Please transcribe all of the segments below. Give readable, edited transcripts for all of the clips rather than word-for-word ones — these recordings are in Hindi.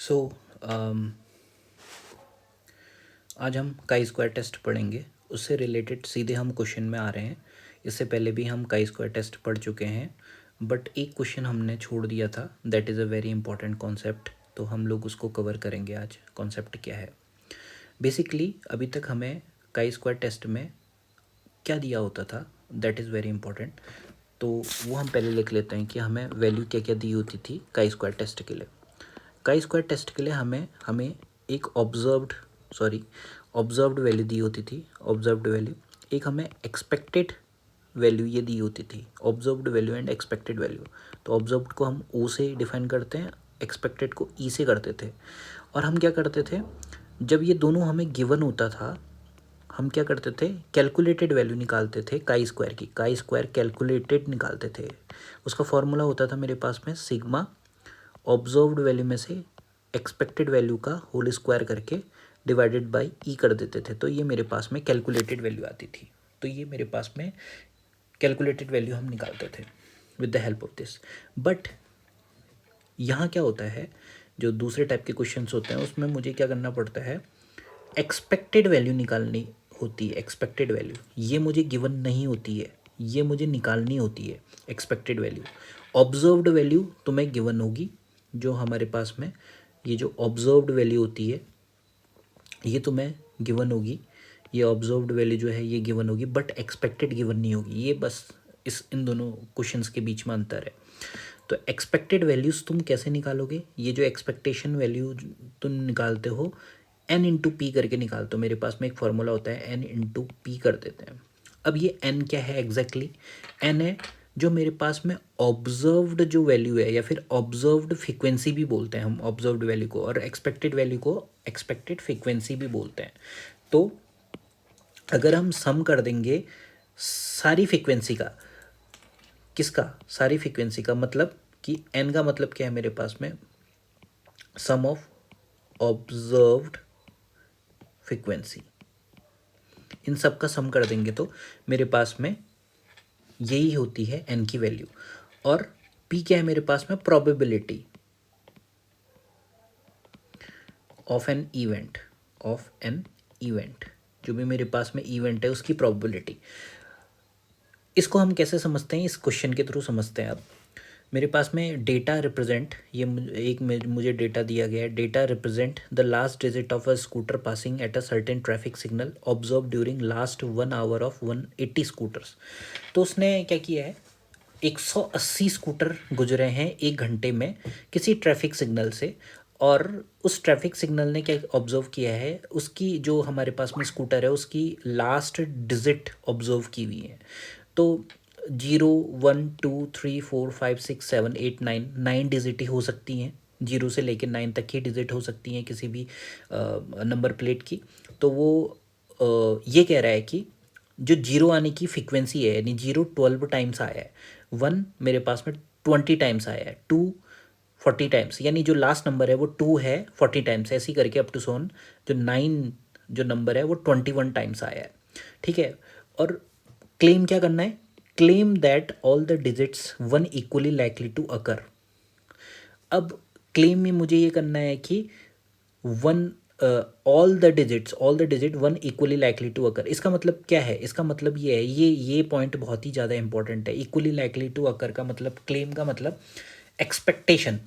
सो आज हम काई स्क्वायर टेस्ट पढ़ेंगे। उससे रिलेटेड सीधे हम क्वेश्चन में आ रहे हैं। इससे पहले भी हम काई स्क्वायर टेस्ट पढ़ चुके हैं, बट एक क्वेश्चन हमने छोड़ दिया था। That is a very important concept, तो हम लोग उसको कवर करेंगे आज। कॉन्सेप्ट क्या है? बेसिकली अभी तक हमें काई स्क्वायर टेस्ट में क्या दिया होता था, दैट इज़ वेरी इंपॉर्टेंट। तो वो हम पहले लिख लेते हैं कि हमें वैल्यू क्या क्या दी होती थी काई स्क्वायर टेस्ट के लिए। काई स्क्वायर टेस्ट के लिए हमें एक ऑब्जर्व्ड वैल्यू दी होती थी। ऑब्जर्व्ड वैल्यू एक हमें एक्सपेक्टेड वैल्यू ये दी होती थी। Observed value and expected value. तो ऑब्जर्व्ड को हम ओ से डिफाइन करते हैं, एक्सपेक्टेड को ई से करते थे। और हम क्या करते थे, जब ये दोनों हमें गिवन होता था, हम क्या करते थे, कैलकुलेटेड वैल्यू निकालते थे काई स्क्वायर की। काई स्क्वायर कैलकुलेटेड निकालते थे। उसका फॉर्मूला होता था मेरे पास में सिग्मा ऑब्जर्व्ड वैल्यू में से एक्सपेक्टेड वैल्यू का होल स्क्वायर करके डिवाइडेड बाय ई कर देते थे। तो ये मेरे पास में कैलकुलेटेड वैल्यू आती थी। तो ये मेरे पास में कैलकुलेटेड वैल्यू हम निकालते थे with the help of this. But यहाँ क्या होता है, जो दूसरे टाइप के क्वेश्चंस होते हैं उसमें मुझे क्या करना पड़ता है, एक्सपेक्टेड वैल्यू निकालनी होती है। एक्सपेक्टेड वैल्यू ये मुझे गिवन नहीं होती है, ये मुझे निकालनी होती है एक्सपेक्टेड वैल्यू। ऑब्जर्व्ड वैल्यू तुम्हें गिवन होगी, जो हमारे पास में ये जो ऑब्जर्व्ड वैल्यू होती है ये तुम्हें गिवन होगी। ये ऑब्जर्व्ड वैल्यू जो है ये गिवन होगी, बट एक्सपेक्टेड गिवन नहीं होगी। ये बस इन दोनों क्वेश्चंस के बीच में अंतर है। तो एक्सपेक्टेड वैल्यूज़ तुम कैसे निकालोगे, ये जो एक्सपेक्टेशन वैल्यू तुम निकालते हो एन इंटू पी करके निकालते हो। मेरे पास में एक फार्मूला होता है, एन इंटू पी कर देते हैं। अब ये एन क्या है एग्जैक्टली? एन है जो मेरे पास में ऑब्जर्व्ड जो वैल्यू है, या फिर ऑब्जर्व्ड फ्रीक्वेंसी भी बोलते हैं हम ऑब्जर्व्ड वैल्यू को, और एक्सपेक्टेड वैल्यू को एक्सपेक्टेड फ्रीक्वेंसी भी बोलते हैं। तो अगर हम सम कर देंगे सारी फ्रीक्वेंसी का, किसका? सारी फ्रीक्वेंसी का, मतलब कि एन का मतलब क्या है मेरे पास में, सम ऑफ ऑब्जर्व्ड फ्रीक्वेंसी। इन सब का सम कर देंगे तो मेरे पास में यही होती है एन की वैल्यू। और पी क्या है मेरे पास में, प्रोबेबिलिटी ऑफ एन इवेंट। जो भी मेरे पास में इवेंट है उसकी प्रोबेबिलिटी। इसको हम कैसे समझते हैं, इस क्वेश्चन के थ्रू समझते हैं। अब मेरे पास में डेटा रिप्रेजेंट, ये मुझे डेटा दिया गया है। Data represent the last digit of a scooter passing at a certain traffic signal observe during last 1 hour of 180 scooters. तो उसने क्या किया है, 180 स्कूटर गुजरे हैं एक घंटे में किसी ट्रैफिक सिग्नल से। और उस ट्रैफिक सिग्नल ने क्या ऑब्जर्व किया है, उसकी जो हमारे पास में स्कूटर है उसकी लास्ट डिजिट ऑब्जर्व की हुई है। तो 0 1 2 3 4 5 6 7 8 9 9 डिजिट ही हो सकती हैं। 0 से लेकर 9 तक ही डिजिट हो सकती हैं किसी भी नंबर प्लेट की। तो वो ये कह रहा है कि जो 0 आने की फ्रीक्वेंसी है, यानी 0 12 टाइम्स आया है, 1 मेरे पास में 20 टाइम्स आया है, 2 40 टाइम्स, यानी जो लास्ट नंबर है वो 2 है 40 टाइम्स, ऐसे ही करके अप टू सोन जो 9 जो नंबर है वो 21 टाइम्स आया है। ठीक है। और क्लेम क्या करना है, claim that all the digits 1 equally likely to occur. अब क्लेम में मुझे ये करना है कि one all the digit 1 equally likely to occur. इसका मतलब क्या है, इसका मतलब ये है, ये पॉइंट बहुत ही ज़्यादा इंपॉर्टेंट है। इक्वली लाइकली टू अकर का मतलब, क्लेम का मतलब एक्सपेक्टेशन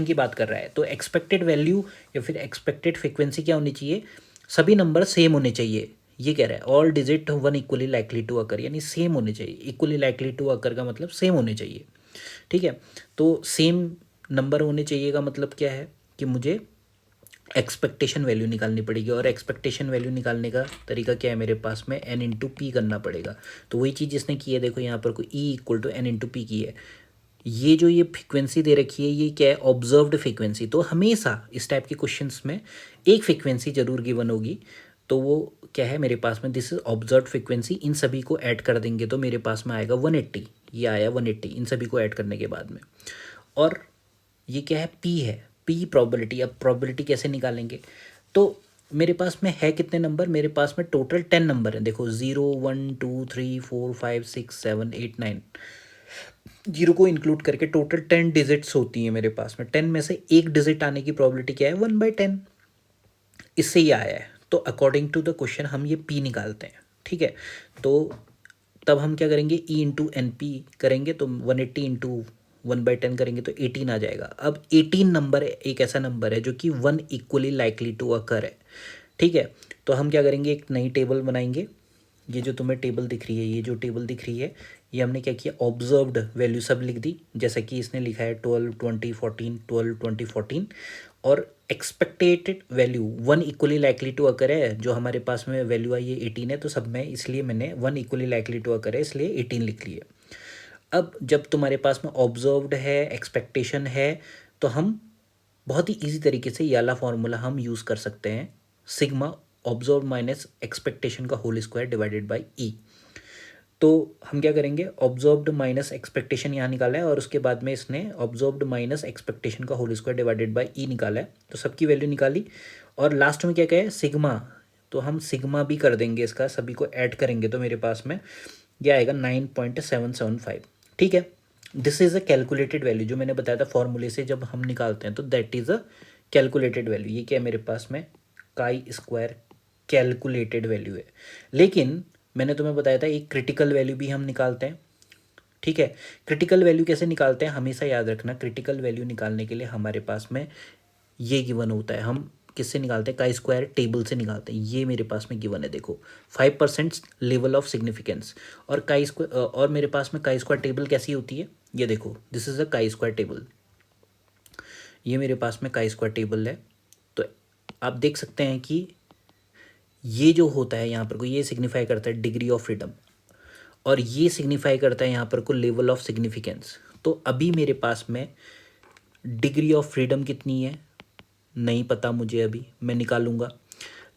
की बात कर रहा है। तो एक्सपेक्टेड वैल्यू या फिर एक्सपेक्टेड फ्रीक्वेंसी क्या होनी चाहिए, सभी नंबर सेम होने चाहिए। ये कह रहा है all digit 1 equally likely to occur, यानी सेम होने चाहिए। इक्वली लाइकली टू अकर का मतलब सेम होने चाहिए। ठीक है। तो सेम नंबर होने चाहिए का मतलब क्या है कि मुझे एक्सपेक्टेशन वैल्यू निकालनी पड़ेगी। और एक्सपेक्टेशन वैल्यू निकालने का तरीका क्या है, मेरे पास में एन इंटू पी करना पड़ेगा। तो वही चीज़ जिसने की है, देखो यहाँ पर कोई E equal to N into P की है। ये जो ये फ्रीक्वेंसी दे रखी है ये क्या है, ऑब्जर्व्ड फ्रीक्वेंसी। तो हमेशा इस टाइप के क्वेश्चंस में एक फ्रीक्वेंसी जरूर गिवन होगी। तो वो क्या है मेरे पास में, दिस इज ऑब्जर्व्ड फ्रीक्वेंसी। इन सभी को ऐड कर देंगे तो मेरे पास में आएगा 180। ये आया 180 इन सभी को ऐड करने के बाद में। और ये क्या है, पी है, पी प्रोबेबिलिटी। अब प्रोबेबिलिटी कैसे निकालेंगे, तो मेरे पास में है कितने नंबर, मेरे पास में टोटल 10 नंबर हैं। देखो 0 1 2 3 4 5 6 7 8 9, जीरो को इंक्लूड करके टोटल 10 डिजिट्स होती हैं मेरे पास में। 10 में से एक डिजिट आने की प्रोबेबिलिटी क्या है, 1/10। इससे ये आया है। तो अकॉर्डिंग टू द क्वेश्चन हम ये पी निकालते हैं, ठीक है। तो तब हम क्या करेंगे, ई इंटू एन पी करेंगे तो 180 इंटू 1/10 करेंगे तो 18 आ जाएगा। अब 18 नंबर एक ऐसा नंबर है जो कि 1 इक्वली लाइकली टू अकर है, ठीक है। तो हम क्या करेंगे, एक नई टेबल बनाएंगे। ये जो तुम्हें टेबल दिख रही है, ये जो टेबल दिख रही है, ये हमने क्या किया, ऑब्जर्व्ड वैल्यू सब लिख दी, जैसा कि इसने लिखा है 12 20 14 12 20 14। और expected value 1 equally likely to occur है, जो हमारे पास में वैल्यू आई है 18 है, तो सब में इसलिए मैंने 1 इक्वली लाइकली टू अकर है इसलिए 18 लिख लिए। अब जब तुम्हारे पास में ऑब्जर्व्ड है, एक्सपेक्टेशन है, तो हम बहुत ही इजी तरीके से ये वाला फॉर्मूला हम यूज़ कर सकते हैं, सिग्मा ऑब्जर्व माइनस एक्सपेक्टेशन का होल स्क्वायर डिवाइडेड बाई ई। तो हम क्या करेंगे, ऑब्जर्व्ड माइनस एक्सपेक्टेशन यहाँ निकाला है और उसके बाद में इसने ऑब्जर्व्ड माइनस एक्सपेक्टेशन का होल स्क्वायर डिवाइडेड बाई ई निकाला है, तो सबकी वैल्यू निकाली। और लास्ट में क्या कहे, सिग्मा, तो हम सिग्मा भी कर देंगे इसका, सभी को ऐड करेंगे तो मेरे पास में यह आएगा 9.775, ठीक है। This is a calculated value, जो मैंने बताया था फॉर्मूले से जब हम निकालते हैं तो that is a calculated value. ये क्या है मेरे पास में, काई स्क्वायर कैलकुलेटेड वैल्यू है। लेकिन मैंने तुम्हें बताया था एक क्रिटिकल वैल्यू भी हम निकालते हैं, ठीक है। क्रिटिकल वैल्यू कैसे निकालते हैं, हमेशा याद रखना, क्रिटिकल वैल्यू निकालने के लिए हमारे पास में ये गिवन होता है। हम किससे निकालते हैं, काई स्क्वायर टेबल से निकालते हैं। ये मेरे पास में गिवन है, देखो 5% लेवल ऑफ सिग्निफिकेंस। और काई स्क्वायर, और मेरे पास में काई स्क्वायर टेबल कैसी होती है, ये देखो, this is a chi square table. ये मेरे पास में काई स्क्वायर टेबल है। तो आप देख सकते हैं कि ये जो होता है यहाँ पर को, ये सिग्निफाई करता है डिग्री ऑफ फ्रीडम, और ये सिग्निफाई करता है यहाँ पर को लेवल ऑफ सिग्निफिकेंस। तो अभी मेरे पास में डिग्री ऑफ फ्रीडम कितनी है नहीं पता मुझे, अभी मैं निकालूंगा।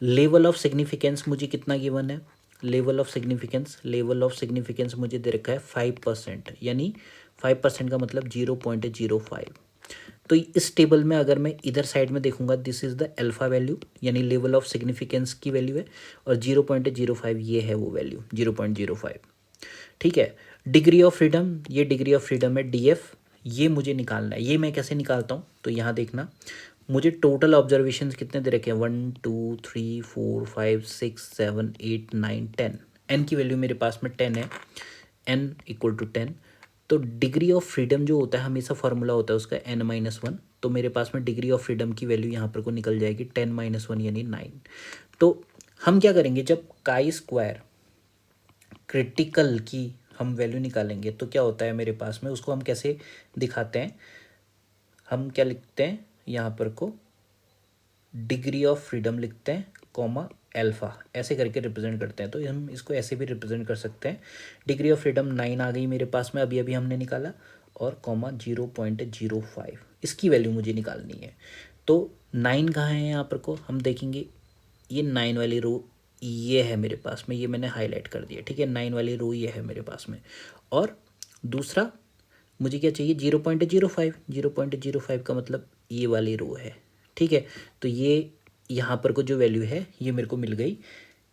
लेवल ऑफ सिग्निफिकेंस मुझे कितना गिवन है, लेवल ऑफ सिग्निफिकेंस मुझे दे रखा है 5%, यानी 5% का मतलब 0.05। तो इस टेबल में अगर मैं इधर साइड में देखूंगा, this is the alpha value, यानी लेवल ऑफ सिग्निफिकेंस की वैल्यू है, और 0.05 ये है वो वैल्यू 0.05, ठीक है। डिग्री ऑफ फ्रीडम, ये डिग्री ऑफ फ्रीडम है डीएफ, ये मुझे निकालना है। ये मैं कैसे निकालता हूँ, तो यहाँ देखना, मुझे टोटल ऑब्जर्वेशंस कितने दे रखे हैं, 1 2 3 4 5 6 7 8 9 10। एन की वैल्यू मेरे पास में 10 है, एन इक्वल टू 10। तो डिग्री ऑफ फ्रीडम जो होता है हमेशा फॉर्मूला होता है उसका n-1। तो मेरे पास में डिग्री ऑफ फ्रीडम की वैल्यू यहाँ पर को निकल जाएगी 10-1 यानी 9। तो हम क्या करेंगे, जब काई स्क्वायर क्रिटिकल की हम वैल्यू निकालेंगे तो क्या होता है मेरे पास में, उसको हम कैसे दिखाते हैं, हम क्या लिखते हैं यहाँ पर को, डिग्री ऑफ फ्रीडम लिखते हैं कॉमा अल्फा, ऐसे करके रिप्रेजेंट करते हैं। तो हम इसको ऐसे भी रिप्रेजेंट कर सकते हैं, डिग्री ऑफ फ्रीडम 9 आ गई मेरे पास में, अभी अभी हमने निकाला, और कॉमा 0.05 इसकी वैल्यू मुझे निकालनी है। तो 9 कहाँ है यहाँ पर को हम देखेंगे, ये 9 वाली रो ये है मेरे पास में, ये मैंने हाईलाइट कर दिया, ठीक है। 9 वाली रो ये है मेरे पास में। और दूसरा मुझे क्या चाहिए, 0.05, 0.05 का मतलब ये वाली रो है, ठीक है। तो ये यहाँ पर को जो वैल्यू है ये मेरे को मिल गई,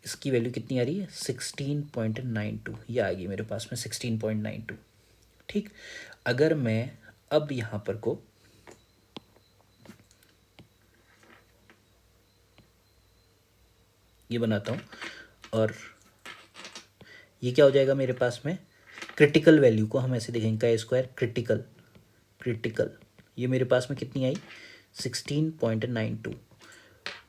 इसकी वैल्यू कितनी आ रही है, 16.92, ये आ गई मेरे पास में 16.92, ठीक। अगर मैं अब यहाँ पर को ये बनाता हूँ, और ये क्या हो जाएगा मेरे पास में, क्रिटिकल वैल्यू को हम ऐसे देखेंगे, का स्क्वायर क्रिटिकल, क्रिटिकल ये मेरे पास में कितनी आई, 16.92।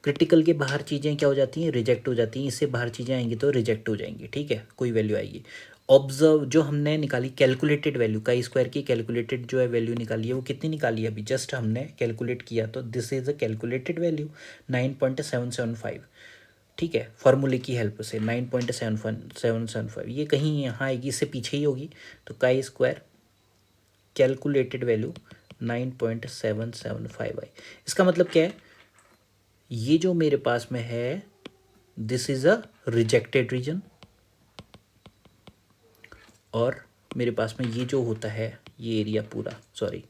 क्रिटिकल के बाहर चीज़ें क्या हो जाती हैं, रिजेक्ट हो जाती हैं, इससे बाहर चीज़ें आएंगी तो रिजेक्ट हो जाएंगी, ठीक है, कोई वैल्यू आएगी। ऑब्जर्व जो हमने निकाली कैलकुलेटेड वैल्यू, का स्क्वायर की कैलकुलेटेड जो है वैल्यू निकाली है, वो कितनी निकाली है, अभी जस्ट हमने कैलकुलेट किया, तो this is a calculated value 9.775, ठीक है। फार्मूले की हेल्प से 9.775, ये कहीं यहाँ आएगी, इससे पीछे ही होगी। तो का स्क्वायर कैलकुलेटेड वैल्यू 9.775 आई। इसका मतलब क्या है, ये जो मेरे पास में है this is a rejected region, और मेरे पास में ये जो होता है ये एरिया पूरा, सॉरी,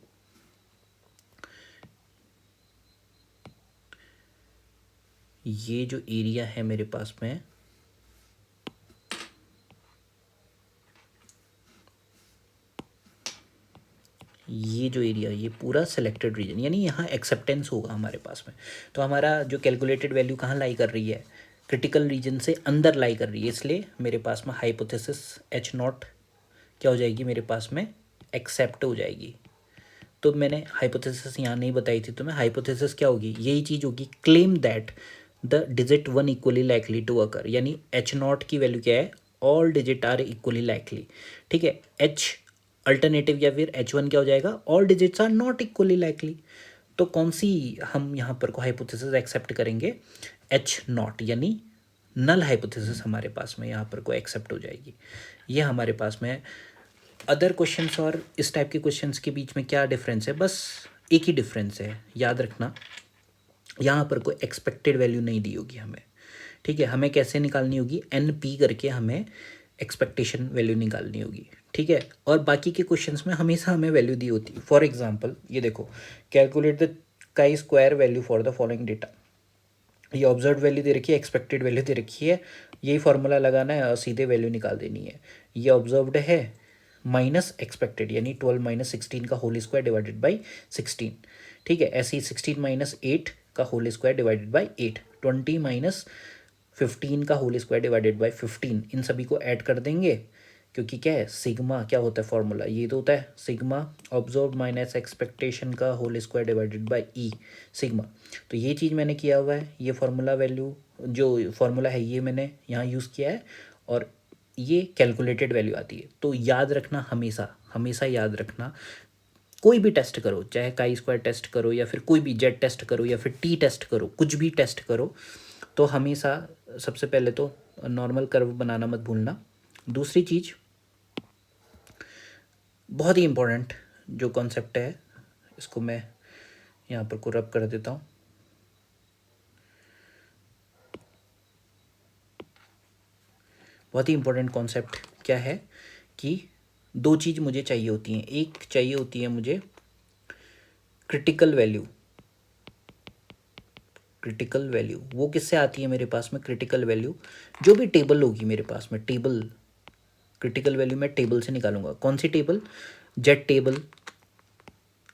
ये जो एरिया है मेरे पास में, ये जो एरिया, ये पूरा सेलेक्टेड रीजन, यानी यहाँ एक्सेप्टेंस होगा हमारे पास में। तो हमारा जो कैलकुलेटेड वैल्यू कहाँ लाई कर रही है, क्रिटिकल रीजन से अंदर लाई कर रही है, इसलिए मेरे पास में हाइपोथेसिस एच नॉट क्या हो जाएगी, मेरे पास में एक्सेप्ट हो जाएगी। तो मैंने हाइपोथेसिस यहाँ नहीं बताई थी, तो मैं हाइपोथेसिस क्या होगी, यही चीज़ होगी, claim that the digit one equally likely to occur, यानी एच नॉट की वैल्यू क्या है, all digit are equally likely. ठीक है, एच अल्टरनेटिव या फिर एच वन क्या हो जाएगा, all digits are not equally likely. तो कौन सी हम यहाँ पर को हाइपोथेसिस एक्सेप्ट करेंगे, एच नॉट, यानी नल हाइपोथेसिस हमारे पास में यहाँ पर को एक्सेप्ट हो जाएगी। ये हमारे पास में अदर क्वेश्चंस और इस टाइप के क्वेश्चंस के बीच में क्या डिफरेंस है, बस एक ही डिफरेंस है, याद रखना, यहाँ पर कोई एक्सपेक्टेड वैल्यू नहीं दी होगी हमें। ठीक है, हमें कैसे निकालनी होगी, एन पी करके हमें एक्सपेक्टेशन वैल्यू निकालनी होगी। ठीक है, और बाकी के क्वेश्चंस में हमेशा हमें वैल्यू दी होती है। फॉर एग्जांपल ये देखो, calculate the chi square value for the following data, ये ऑब्जर्व वैल्यू दे रखी है, एक्सपेक्टेड वैल्यू दे रखी है, यही फार्मूला लगाना है और सीधे वैल्यू निकाल देनी है। ये ऑब्जर्व्ड है माइनस एक्सपेक्टेड, यानी 12 माइनस 16 का होल स्क्वायर डिवाइडेड बाई 16। ठीक है, ऐसे ही 16 माइनस 8 का whole square divided by 8, 20 minus 15 का होल स्क्वायर डिवाइडेड बाई 15, इन सभी को ऐड कर देंगे, क्योंकि क्या है, सिग्मा क्या होता है फॉर्मूला, ये तो होता है सिग्मा ऑब्जर्व माइनस एक्सपेक्टेशन का whole square divided by E sigma. तो ये चीज़ मैंने किया हुआ है, ये फार्मूला वैल्यू जो फार्मूला है ये मैंने यहाँ यूज़ किया है, और ये कैलकुलेटेड वैल्यू आती है। तो याद रखना, हमेशा हमेशा याद रखना, कोई भी टेस्ट करो, चाहे काई स्क्वायर टेस्ट करो या फिर कोई भी जेड टेस्ट करो या फिर टी टेस्ट करो, कुछ भी टेस्ट करो, तो हमेशा सबसे पहले तो नॉर्मल कर्व बनाना मत भूलना। दूसरी चीज़ बहुत ही इम्पोर्टेंट जो कॉन्सेप्ट है, इसको मैं यहाँ पर को रब कर देता हूँ। बहुत ही इम्पोर्टेंट कॉन्सेप्ट क्या है कि दो चीज़ मुझे चाहिए होती हैं, एक चाहिए होती है मुझे क्रिटिकल वैल्यू। क्रिटिकल वैल्यू वो किससे आती है मेरे पास में, क्रिटिकल वैल्यू जो भी टेबल होगी मेरे पास में, टेबल क्रिटिकल वैल्यू मैं टेबल से निकालूंगा। कौन सी टेबल, जेड टेबल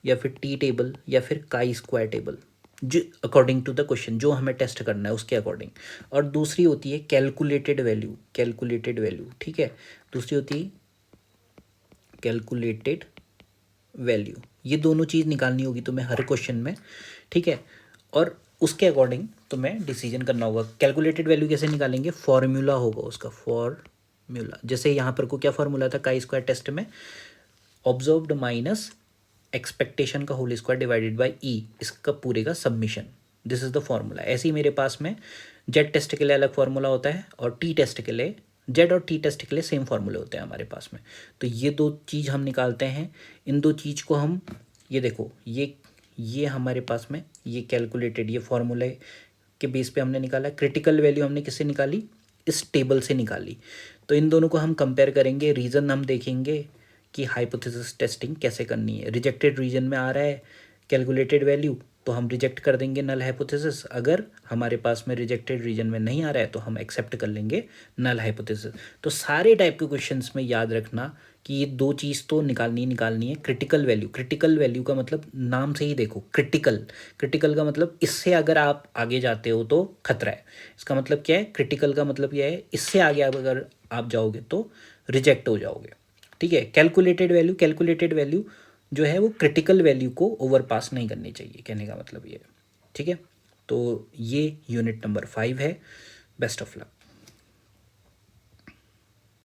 या फिर टी टेबल या फिर काई स्क्वायर टेबल, जो अकॉर्डिंग टू द क्वेश्चन जो हमें टेस्ट करना है उसके अकॉर्डिंग। और दूसरी होती है कैलकुलेटेड वैल्यू, कैलकुलेटेड वैल्यू। ठीक है, दूसरी होती है कैलकुलेटेड वैल्यू। ये दोनों चीज़ निकालनी होगी तुम्हें हर क्वेश्चन में। ठीक है, और उसके अकॉर्डिंग तुम्हें डिसीजन करना होगा। कैलकुलेटेड वैल्यू कैसे निकालेंगे, फॉर्मूला होगा उसका, फॉर्मूला। जैसे यहाँ पर को क्या फॉर्मूला था काई स्क्वायर टेस्ट में, ऑब्जर्व्ड माइनस एक्सपेक्टेशन का होल स्क्वायर डिवाइडेड बाई ई, इसका पूरे का submission, this is the formula. ऐसे ही मेरे पास में जेड टेस्ट के लिए अलग फार्मूला होता है और टी टेस्ट के लिए, जेड और टी टेस्ट के लिए सेम फार्मूले होते हैं हमारे पास में। तो ये दो चीज़ हम निकालते हैं, इन दो चीज़ को हम, ये देखो ये हमारे पास में ये कैलकुलेटेड, ये फार्मूले के बेस पे हमने निकाला। क्रिटिकल वैल्यू हमने किससे निकाली, इस टेबल से निकाली। तो इन दोनों को हम कंपेयर करेंगे, रीज़न हम देखेंगे कि हाइपोथेसिस टेस्टिंग कैसे करनी है। रिजेक्टेड रीजन में आ रहा है कैलकुलेटेड वैल्यू तो हम रिजेक्ट कर देंगे नल हाइपोथेसिस, अगर हमारे पास में रिजेक्टेड रीजन में नहीं आ रहा है तो हम एक्सेप्ट कर लेंगे नल हाइपोथेसिस। तो सारे टाइप के क्वेश्चंस में याद रखना कि ये दो चीज़ तो निकालनी है। क्रिटिकल वैल्यू, क्रिटिकल वैल्यू का मतलब नाम से ही देखो, क्रिटिकल, क्रिटिकल का मतलब इससे अगर आप आगे जाते हो तो खतरा है। इसका मतलब क्या है, क्रिटिकल का मतलब क्या है, इससे आगे अगर आप जाओगे तो रिजेक्ट हो जाओगे। ठीक है, कैलकुलेटेड वैल्यू, कैलकुलेटेड वैल्यू जो है वो क्रिटिकल वैल्यू को ओवरपास नहीं करनी चाहिए, कहने का मतलब ये है। ठीक है, तो ये यूनिट नंबर 5 है। Best of luck.